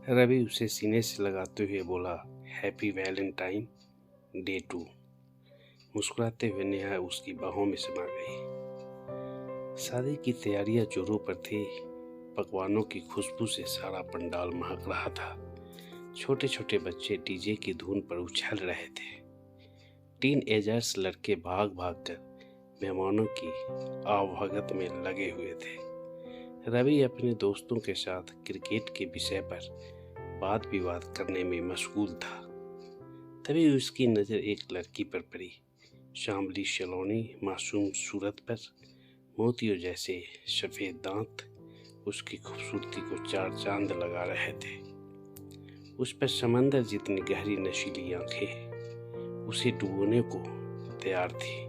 रवि उसे सीने से लगाते हुए बोला, हैप्पी वैलेंटाइन डे टू। मुस्कुराते हुए नेहा उसकी बाहों में समा गई। शादी की तैयारियां जोरों पर थी। पकवानों की खुशबू से सारा पंडाल महक रहा था। छोटे छोटे बच्चे डीजे की धुन पर उछल रहे थे। टीन एजर्स लड़के भाग भाग कर मेहमानों की आवभगत में लगे हुए थे। रवि अपने दोस्तों के साथ क्रिकेट के विषय पर वाद विवाद करने में मशगूल था। तभी उसकी नज़र एक लड़की पर पड़ी। सांवली सलोनी मासूम सूरत पर मोतियों जैसे सफ़ेद दांत उसकी खूबसूरती को चार चांद लगा रहे थे। उस पर समंदर जितनी गहरी नशीली आंखें उसे डुबोने को तैयार थी।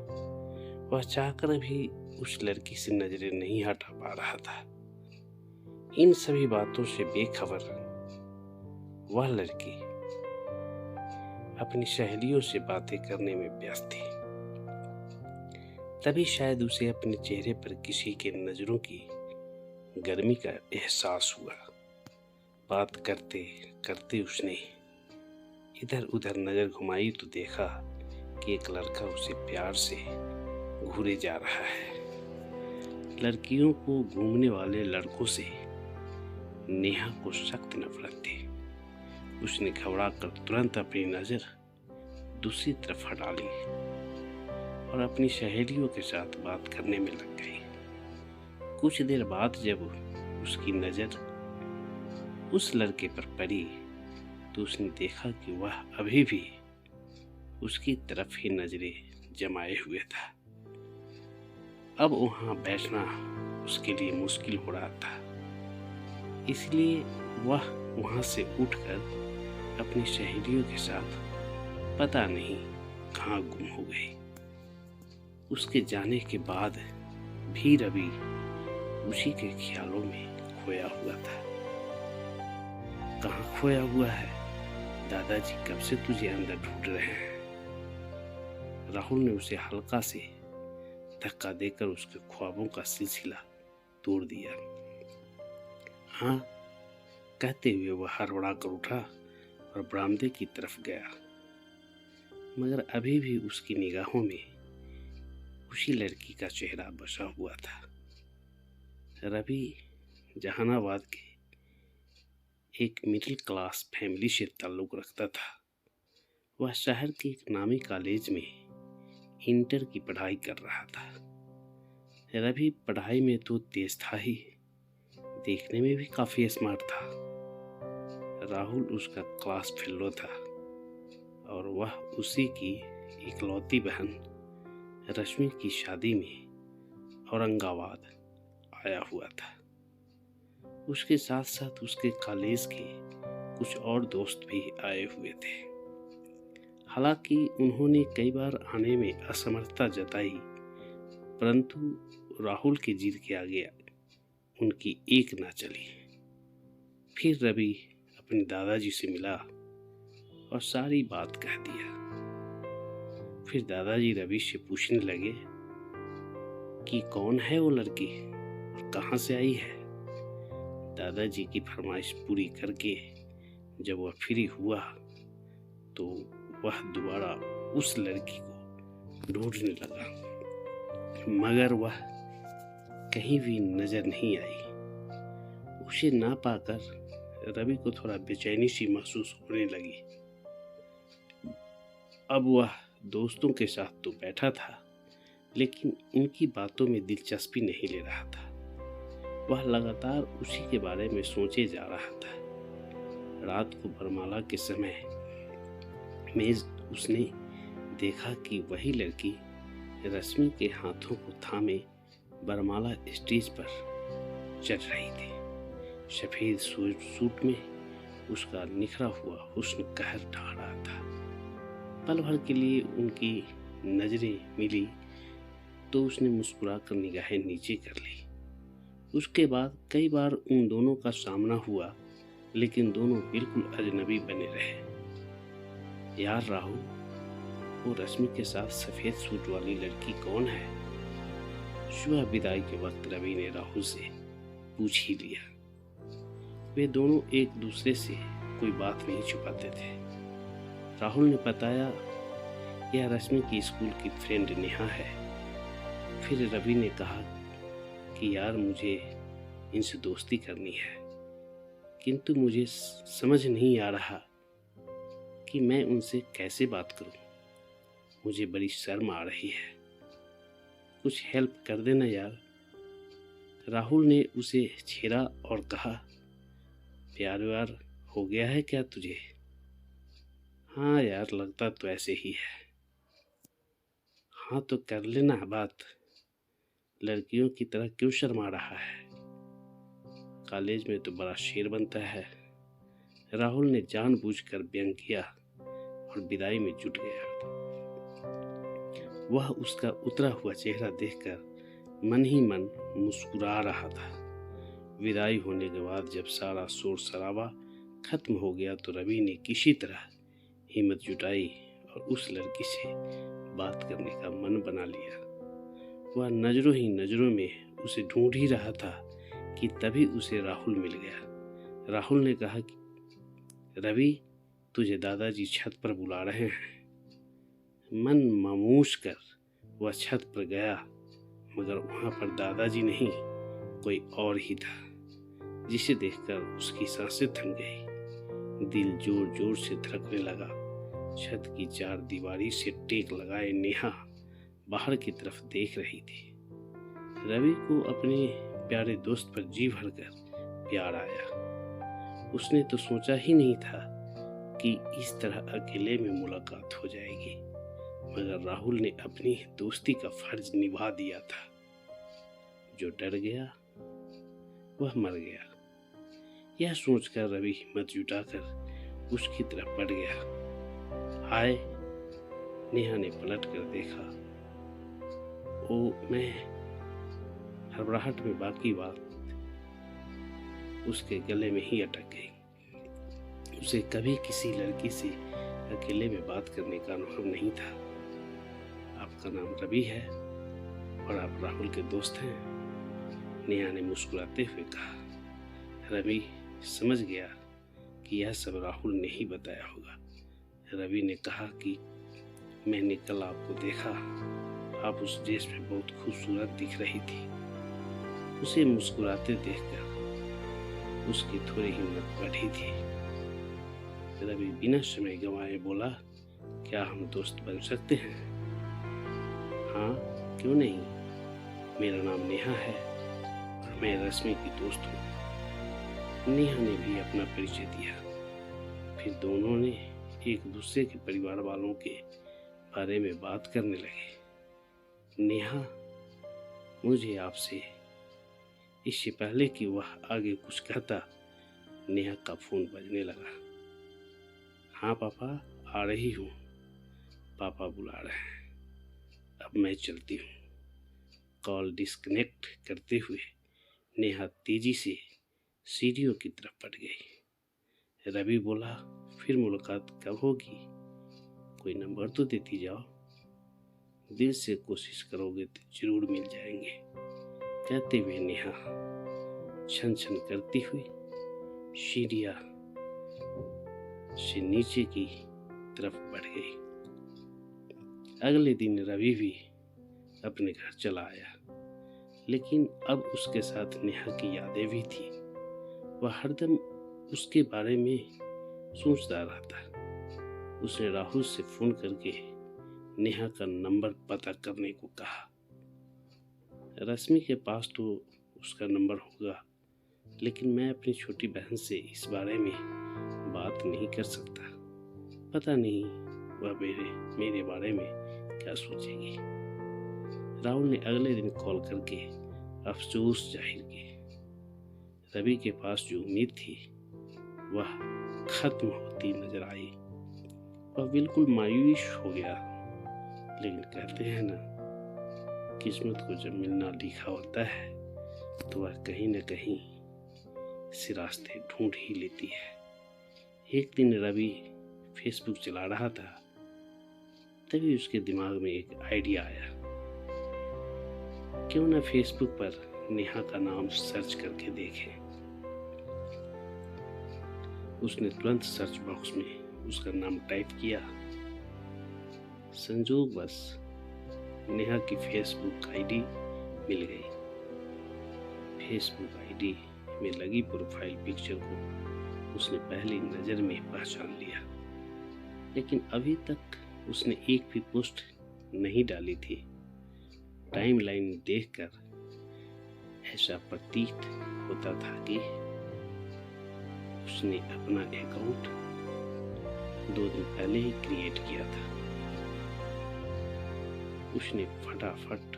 वह चाहकर भी उस लड़की से नजरें नहीं हटा पा रहा था। इन सभी बातों से बेखबर वह लड़की अपनी सहेलियों से बातें करने में व्यस्त थी। तभी शायद उसे अपने चेहरे पर किसी के नजरों की गर्मी का एहसास हुआ। बात करते करते उसने इधर उधर नजर घुमाई तो देखा कि एक लड़का उसे प्यार से घूरे जा रहा है। लड़कियों को घूमने वाले लड़कों से नेहा को सख्त नफरत थी। उसने घबरा कर तुरंत अपनी नजर दूसरी तरफ हटा ली और अपनी सहेलियों के साथ बात करने में लग गई। कुछ देर बाद जब उसकी नजर उस लड़के पर पड़ी तो उसने देखा कि वह अभी भी उसकी तरफ ही नजरें जमाए हुए था। अब वहां बैठना उसके लिए मुश्किल हो रहा था, इसलिए वह वहां से उठकर अपनी सहेलियों के साथ पता नहीं कहाँ गुम हो गई। उसके जाने के बाद भी रवि उसी के ख्यालों में खोया हुआ था। कहाँ खोया हुआ है? दादाजी कब से तुझे अंदर ढूंढ रहे हैं। राहुल ने उसे हल्का से धक्का देकर उसके ख्वाबों का सिलसिला तोड़ दिया। हाँ, कहते हुए वह हड़बड़ा कर उठा और बरामदे की तरफ गया, मगर अभी भी उसकी निगाहों में उसी लड़की का चेहरा बसा हुआ था। रवि जहानाबाद के एक मिडिल क्लास फैमिली से ताल्लुक रखता था। वह शहर के एक नामी कॉलेज में इंटर की पढ़ाई कर रहा था। रवि पढ़ाई में तो तेज था ही, देखने में भी काफी स्मार्ट था। राहुल उसका क्लास फेलो था और वह उसी की इकलौती बहन रश्मि की शादी में औरंगाबाद आया हुआ था। उसके साथ साथ उसके कॉलेज के कुछ और दोस्त भी आए हुए थे। हालांकि उन्होंने कई बार आने में असमर्थता जताई, परंतु राहुल की जिद के आगे उनकी एक ना चली। फिर रवि अपने दादाजी से मिला और सारी बात कह दिया। फिर दादाजी रवि से पूछने लगे कि कौन है वो लड़की और कहाँ से आई है। दादाजी की फरमाइश पूरी करके जब वह फ्री हुआ तो वह दोबारा उस लड़की को ढूंढने लगा, मगर वह कहीं भी नजर नहीं आई। उसे ना पाकर रवि को थोड़ा बेचैनी सी महसूस होने लगी। अब वह दोस्तों के साथ तो बैठा था, लेकिन उनकी बातों में दिलचस्पी नहीं ले रहा था। वह लगातार उसी के बारे में सोचे जा रहा था। रात को वरमाला के समय में उसने देखा कि वही लड़की रश्मि के हाथों को थामे वरमाला स्टेज पर चढ़ रही थी। सफेद सूट में उसका निखरा हुआ हुस्न कहर ढा रहा था। पल भर के लिए उनकी नजरें मिली तो उसने मुस्कुराकर निगाहें नीचे कर ली। उसके बाद कई बार उन दोनों का सामना हुआ, लेकिन दोनों बिल्कुल अजनबी बने रहे। यार राहुल, वो रश्मि के साथ सफेद सूट वाली लड़की कौन है? सुबह विदाई के वक्त रवि ने राहुल से पूछ ही लिया। वे दोनों एक दूसरे से कोई बात नहीं छुपाते थे। राहुल ने बताया, यह रश्मि की स्कूल की फ्रेंड नेहा है। फिर रवि ने कहा कि यार मुझे इनसे दोस्ती करनी है, किंतु मुझे समझ नहीं आ रहा कि मैं उनसे कैसे बात करूं। मुझे बड़ी शर्म आ रही है, कुछ हेल्प कर देना यार। राहुल ने उसे छेड़ा और कहा, प्यार व्यार हो गया है क्या तुझे? हाँ यार, लगता तो ऐसे ही है। हाँ तो कर लेना बात, लड़कियों की तरह क्यों शर्मा रहा है? कॉलेज में तो बड़ा शेर बनता है। राहुल ने जानबूझकर व्यंग किया और विदाई में जुट गया। वह उसका उतरा हुआ चेहरा देखकर मन ही मन मुस्कुरा रहा था। विदाई होने के बाद जब सारा शोर शराबा खत्म हो गया तो रवि ने किसी तरह हिम्मत जुटाई और उस लड़की से बात करने का मन बना लिया। वह नजरों ही नजरों में उसे ढूंढ ही रहा था कि तभी उसे राहुल मिल गया। राहुल ने कहा कि रवि, तुझे दादाजी छत पर बुला रहे हैं। मन मामूश कर वह छत पर गया, मगर वहां पर दादाजी नहीं, कोई और ही था, जिसे देखकर उसकी सांसें थम गई। दिल जोर जोर से धड़कने लगा। छत की चार दीवारी से टेक लगाए नेहा बाहर की तरफ देख रही थी। रवि को अपने प्यारे दोस्त पर जी भरकर प्यार आया। उसने तो सोचा ही नहीं था कि इस तरह अकेले में मुलाकात हो जाएगी, मगर राहुल ने अपनी दोस्ती का फर्ज निभा दिया था। जो डर गया वह मर गया, यह सोचकर रवि हिम्मत जुटाकर उसकी तरफ बढ़ गया। हाय, नेहा ने पलट कर देखा। ओ, मैं हड़बड़ाहट में बाकी बात उसके गले में ही अटक गई। उसे कभी किसी लड़की से अकेले में बात करने का अनुभव नहीं था। आपका नाम रवि है और आप राहुल के दोस्त हैं? नेहा ने मुस्कुराते हुए कहा। रवि समझ गया कि यह सब राहुल ने ही बताया होगा। रवि ने कहा कि मैंने कल आपको देखा, आप उस ड्रेस में बहुत खूबसूरत दिख रही थी। उसे मुस्कुराते देखकर उसकी थोड़ी हिम्मत बढ़ी थी। रवि बिना समय गंवाए बोला, क्या हम दोस्त बन सकते हैं? हाँ, क्यों नहीं। मेरा नाम नेहा है और मैं रश्मि की दोस्त हूँ। नेहा ने भी अपना परिचय दिया। फिर दोनों ने एक दूसरे के परिवार वालों के बारे में बात करने लगे। नेहा, मुझे आपसे, इससे पहले कि वह आगे कुछ कहता, नेहा का फोन बजने लगा। हाँ पापा, आ रही हूँ, पापा बुला रहे हैं, अब मैं चलती हूँ। कॉल डिस्कनेक्ट करते हुए नेहा तेजी से सीढ़ियों की तरफ बढ़ गई। रवि बोला, फिर मुलाकात कब होगी? कोई नंबर तो देती जाओ, दिल से कोशिश करोगे तो जरूर मिल जाएंगे, कहते हुए नेहा छन छन करती हुई सीढ़ियां से नीचे की तरफ बढ़ गई। अगले दिन रवि भी अपने घर चला आया, लेकिन अब उसके साथ नेहा की यादें भी थी। वह हरदम उसके बारे में सोचता रहता। उसने राहुल से फोन करके नेहा का नंबर पता करने को कहा। रश्मि के पास तो उसका नंबर होगा, लेकिन मैं अपनी छोटी बहन से इस बारे में बात नहीं कर सकता। पता नहीं वह मेरे बारे में क्या सोचेगी। राहुल ने अगले दिन कॉल करके अफसोस जाहिर किया। रवि के पास जो उम्मीद थी वह खत्म होती नजर आई। वह बिल्कुल मायूस हो गया, लेकिन कहते हैं ना, किस्मत को जब मिलना लिखा होता है तो वह कहीं न कहीं से रास्ते ढूंढ ही लेती है। एक दिन रवि फेसबुक चला रहा था, तभी उसके दिमाग में एक आइडिया आया। क्यों ना फेसबुक पर नेहा का नाम सर्च करके देखें। उसने तुरंत सर्च बॉक्स में उसका नाम टाइप किया। संजोगवश नेहा की फेसबुक आईडी मिल गई। फेसबुक आईडी में लगी प्रोफाइल पिक्चर को उसने पहली नज़र में पहचान लिया, लेकिन अभी तक उसने एक भी पोस्ट नहीं डाली थी। टाइमलाइन देखकर ऐसा प्रतीत होता था कि उसने अपना अकाउंट 2 दिन पहले ही क्रिएट किया था। उसने फटाफट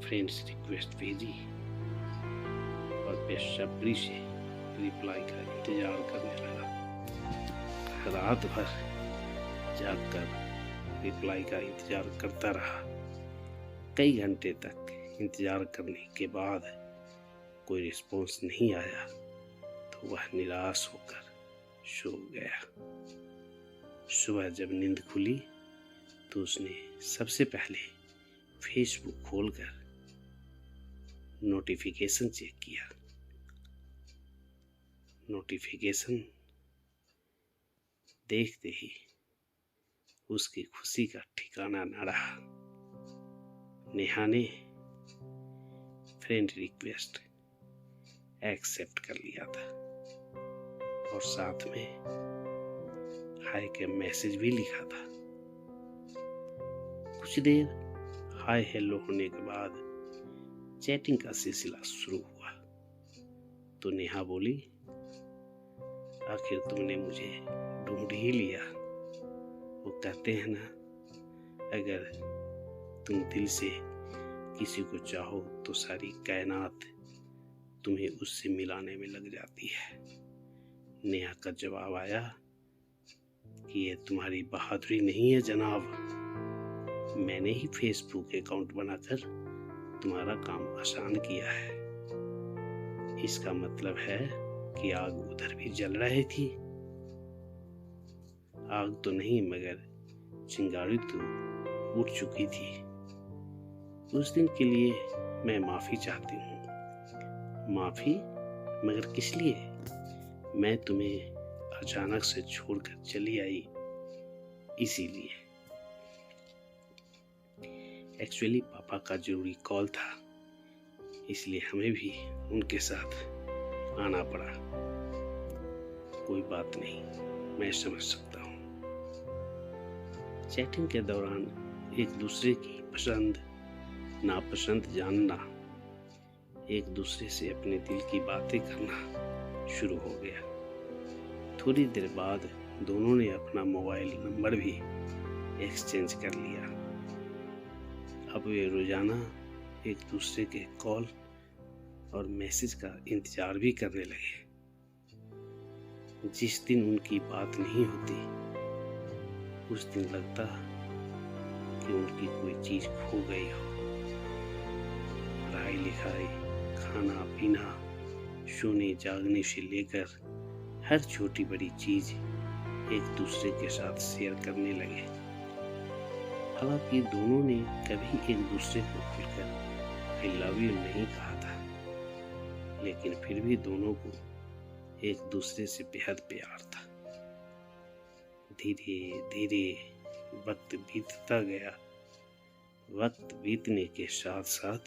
फ्रेंड्स रिक्वेस्ट भेजी और बेसब्री से रिप्लाई का इंतजार करने लगा। रात भर जागकर रिप्लाई का इंतजार करता रहा। कई घंटे तक इंतजार करने के बाद कोई रिस्पॉन्स नहीं आया तो वह निराश होकर सो गया। सुबह जब नींद खुली तो उसने सबसे पहले फेसबुक खोलकर नोटिफिकेशन चेक किया। नोटिफिकेशन देखते ही उसकी खुशी का ठिकाना न रहा। नेहा ने फ्रेंड रिक्वेस्ट एक्सेप्ट कर लिया था और साथ में हाय का मैसेज भी लिखा था। कुछ देर हाय हेलो होने के बाद चैटिंग का सिलसिला शुरू हुआ तो नेहा बोली, आखिर तुमने मुझे ढूंढ ही लिया। वो कहते हैं ना, अगर तुम दिल से किसी को चाहो तो सारी कायनात तुम्हें उससे मिलाने में लग जाती है। नेहा का जवाब आया कि ये तुम्हारी बहादुरी नहीं है जनाब, मैंने ही फेसबुक अकाउंट बनाकर तुम्हारा काम आसान किया है। इसका मतलब है कि आग उधर भी जल रही थी। आग तो नहीं मगर चिंगारी तो उठ चुकी थी। उस दिन के लिए मैं माफी चाहती हूँ। माफी? मगर किस लिए? मैं तुम्हें अचानक से छोड़कर चली आई इसीलिए। एक्चुअली पापा का जरूरी कॉल था, इसलिए हमें भी उनके साथ आना पड़ा। कोई बात नहीं, मैं समझ सकता हूँ। चैटिंग के दौरान एक दूसरे की पसंद नापसंद जानना, एक दूसरे से अपने दिल की बातें करना शुरू हो गया। थोड़ी देर बाद दोनों ने अपना मोबाइल नंबर भी एक्सचेंज कर लिया। अब वे रोजाना एक दूसरे के कॉल और मैसेज का इंतजार भी करने लगे। जिस दिन उनकी बात नहीं होती उस दिन लगता कि उनकी कोई चीज खो गई हो। पढ़ाई लिखाई, खाना पीना, सोने जागने से लेकर हर छोटी बड़ी चीज एक दूसरे के साथ शेयर करने लगे। हालांकि दोनों ने कभी एक दूसरे को खुलकर आई लव यू नहीं कहा था, लेकिन फिर भी दोनों को एक दूसरे से बेहद प्यार था। धीरे धीरे वक्त बीतता गया। वक्त बीतने के साथ साथ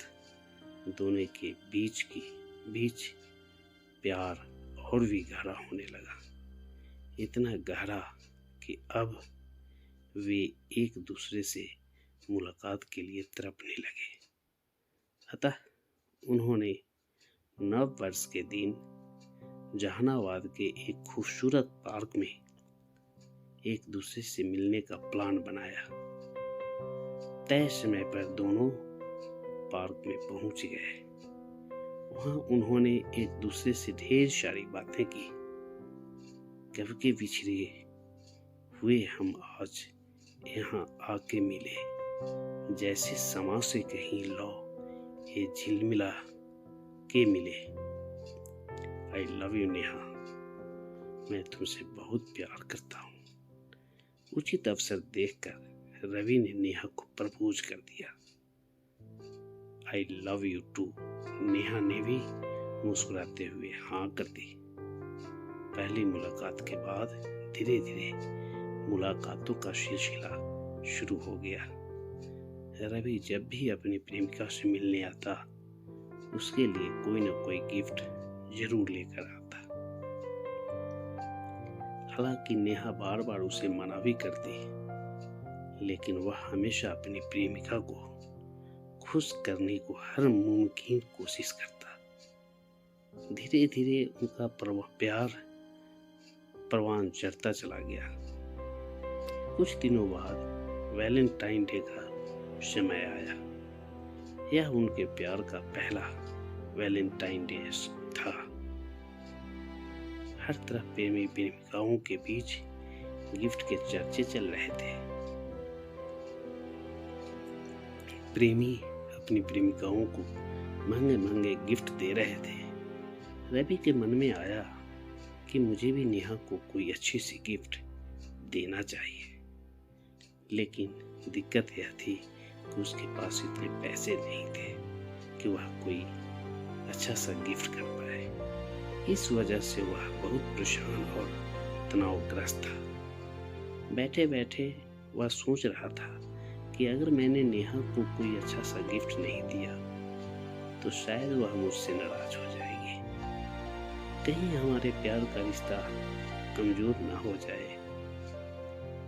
दोनों के बीच प्यार और भी गहरा होने लगा। इतना गहरा कि अब वे एक दूसरे से मुलाकात के लिए तड़पने लगे। अतः उन्होंने नव वर्ष के दिन जहानाबाद के एक खूबसूरत पार्क में एक दूसरे से मिलने का प्लान बनाया। तय समय पर दोनों पार्क में पहुंच गए। वहां उन्होंने एक दूसरे से ढेर सारी बातें की। कब के बिछड़े हुए हम आज यहाँ आके मिले, जैसे समा से कहीं लो ये झिलमिला के मिले। आई लव यू नेहा, मैं तुमसे बहुत प्यार करता हूँ। उचित अवसर देखकर रवि ने नेहा को प्रपोज कर दिया। I love you too, Neha ने भी मुस्कुराते हुए हाँ कर दी। पहली मुलाकात के बाद धीरे धीरे मुलाकातों का सिलसिला शुरू हो गया। रवि जब भी अपनी प्रेमिका से मिलने आता उसके लिए कोई न कोई गिफ्ट जरूर लेकर आता। हालांकि नेहा बार बार उसे मना भी करती, लेकिन वह हमेशा अपनी प्रेमिका को खुश करने को हर मुमकिन कोशिश करता। धीरे धीरे उनका प्यार परवान चढ़ता चला गया। कुछ दिनों बाद वैलेंटाइन डे का समय आया। यह उनके प्यार का पहला वैलेंटाइन डे था। हर तरफ प्रेमी प्रेमिकाओं के बीच गिफ्ट के चर्चे चल रहे थे। प्रेमी अपनी प्रेमिकाओं को महंगे महंगे गिफ्ट दे रहे थे। रवि के मन में आया कि मुझे भी नेहा को कोई अच्छी सी गिफ्ट देना चाहिए, लेकिन दिक्कत यह थी कि उसके पास इतने पैसे नहीं थे कि वह कोई अच्छा सा गिफ्ट कर पाए। इस वजह से वह बहुत परेशान और तनावग्रस्त था। बैठे बैठे वह सोच रहा था कि अगर मैंने नेहा को कोई अच्छा सा गिफ्ट नहीं दिया तो शायद वह मुझसे नाराज हो जाएगी। कहीं हमारे प्यार का रिश्ता कमजोर ना हो जाए।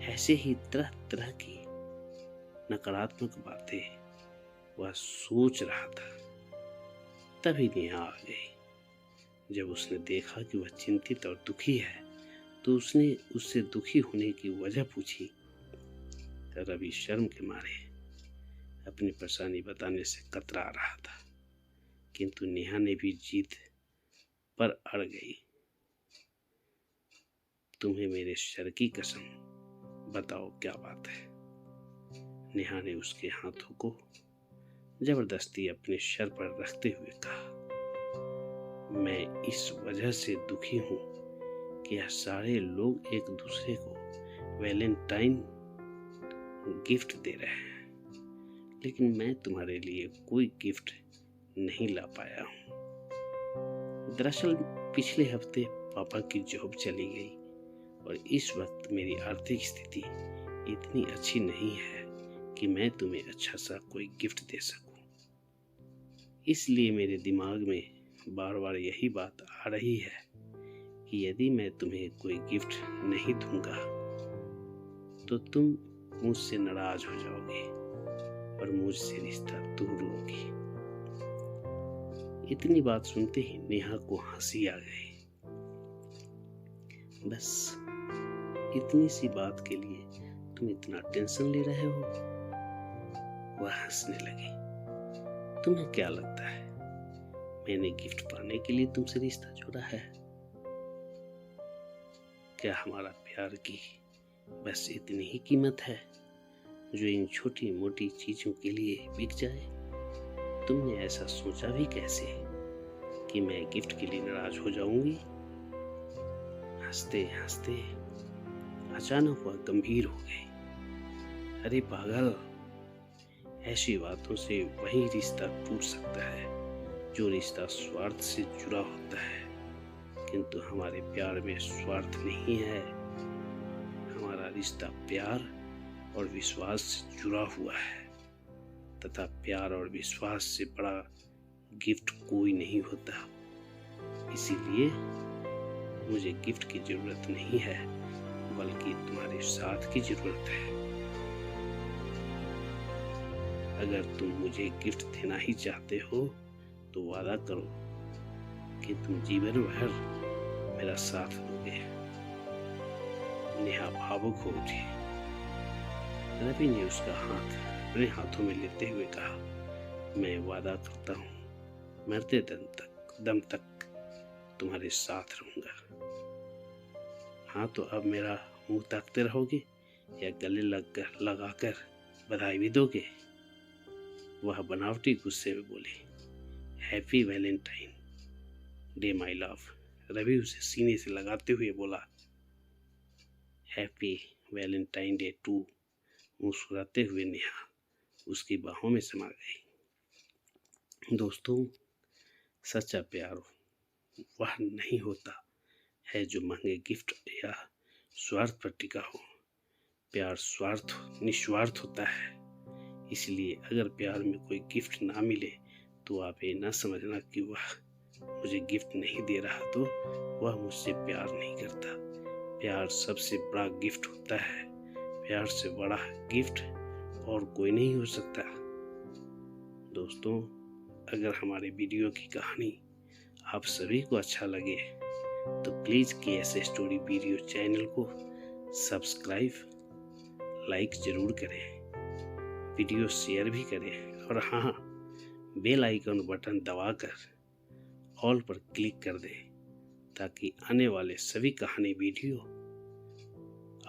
ऐसे ही तरह तरह की नकारात्मक बातें वह सोच रहा था। तभी नेहा आ गई। जब उसने देखा कि वह चिंतित और दुखी है तो उसने उससे दुखी होने की वजह पूछी। रवि शर्म के मारे अपनी परेशानी बताने से कतरा रहा था, किंतु नेहा ने भी जीत पर अड़ गई। तुम्हें मेरे सर की कसम, बताओ क्या बात है? नेहा ने उसके हाथों को जबरदस्ती अपने सर पर रखते हुए कहा, मैं इस वजह से दुखी हूं कि यह सारे लोग एक दूसरे को वैलेंटाइन गिफ्ट दे रहे हैं, लेकिन मैं तुम्हारे लिए कोई गिफ्ट नहीं ला पाया हूँ। दरअसल पिछले हफ्ते पापा की जॉब चली गई और इस वक्त मेरी आर्थिक स्थिति इतनी अच्छी नहीं है कि मैं तुम्हें अच्छा सा कोई गिफ्ट दे सकूं। इसलिए मेरे दिमाग में बार बार यही बात आ रही है कि यदि मैं तुम्हें कोई गिफ्ट नहीं दूंगा तो तुम मुझसे नाराज हो जाओगे और मुझसे रिश्ता दूर होगी। इतनी बात सुनते ही नेहा को हंसी आ गई। बस इतनी सी बात के लिए तुम इतना टेंशन ले रहे हो? वह हंसने लगी। तुम्हें क्या लगता है मैंने गिफ्ट पाने के लिए तुमसे रिश्ता जोड़ा है? क्या हमारा प्यार की बस इतनी ही कीमत है जो इन छोटी मोटी चीजों के लिए बिक जाए? तुमने ऐसा सोचा भी कैसे कि मैं गिफ्ट के लिए नाराज हो जाऊंगी? हंसते हंसते अचानक वह गंभीर हो गई। अरे पागल, ऐसी बातों से वही रिश्ता टूट सकता है जो रिश्ता स्वार्थ से जुड़ा होता है, किंतु हमारे प्यार में स्वार्थ नहीं है। हमारा रिश्ता प्यार और विश्वास से जुड़ा हुआ है तथा प्यार और विश्वास से बड़ा गिफ्ट कोई नहीं होता। इसीलिए मुझे गिफ्ट की जरूरत नहीं है, बल्कि तुम्हारे साथ की जरूरत है। अगर तुम मुझे गिफ्ट देना ही चाहते हो तो वादा करो कि तुम जीवन भर मेरा साथ दोगे। नेहा भावुक हो उठी। रवि ने उसका हाथ अपने हाथों में लेते हुए कहा, मैं वादा करता हूँ मरते दम तक तुम्हारे साथ रहूंगा। हाँ तो अब मेरा मुंह ताकते रहोगे या गले लगाकर बधाई भी दोगे? वह बनावटी गुस्से में बोली। Happy Valentine day my love. Ravi उसे सीने से लगाते हुए बोला, हैप्पी वैलेंटाइन डे टू। मुस्कुराते हुए नेहा उसकी बाहों में समा गई। दोस्तों, सच्चा प्यार वह नहीं होता है जो महंगे गिफ्ट या स्वार्थ पर टिका हो। प्यार निस्वार्थ होता है। इसलिए अगर प्यार में कोई गिफ्ट ना मिले तो आप ये ना समझना कि वह मुझे गिफ्ट नहीं दे रहा तो वह मुझसे प्यार नहीं करता। प्यार सबसे बड़ा गिफ्ट होता है। प्यार से बड़ा गिफ्ट और कोई नहीं हो सकता। दोस्तों, अगर हमारे वीडियो की कहानी आप सभी को अच्छा लगे तो please KS story video channel को सब्सक्राइब, लाइक ज़रूर करें, वीडियो शेयर भी करें और हाँ, बेल आइकन बटन दबाकर ऑल पर क्लिक कर दें ताकि आने वाले सभी कहानी वीडियो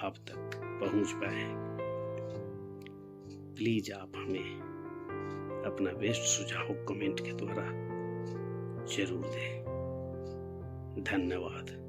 आप तक पहुंच पाए। प्लीज़ आप हमें अपना बेस्ट सुझाव कमेंट के द्वारा जरूर दें। धन्यवाद।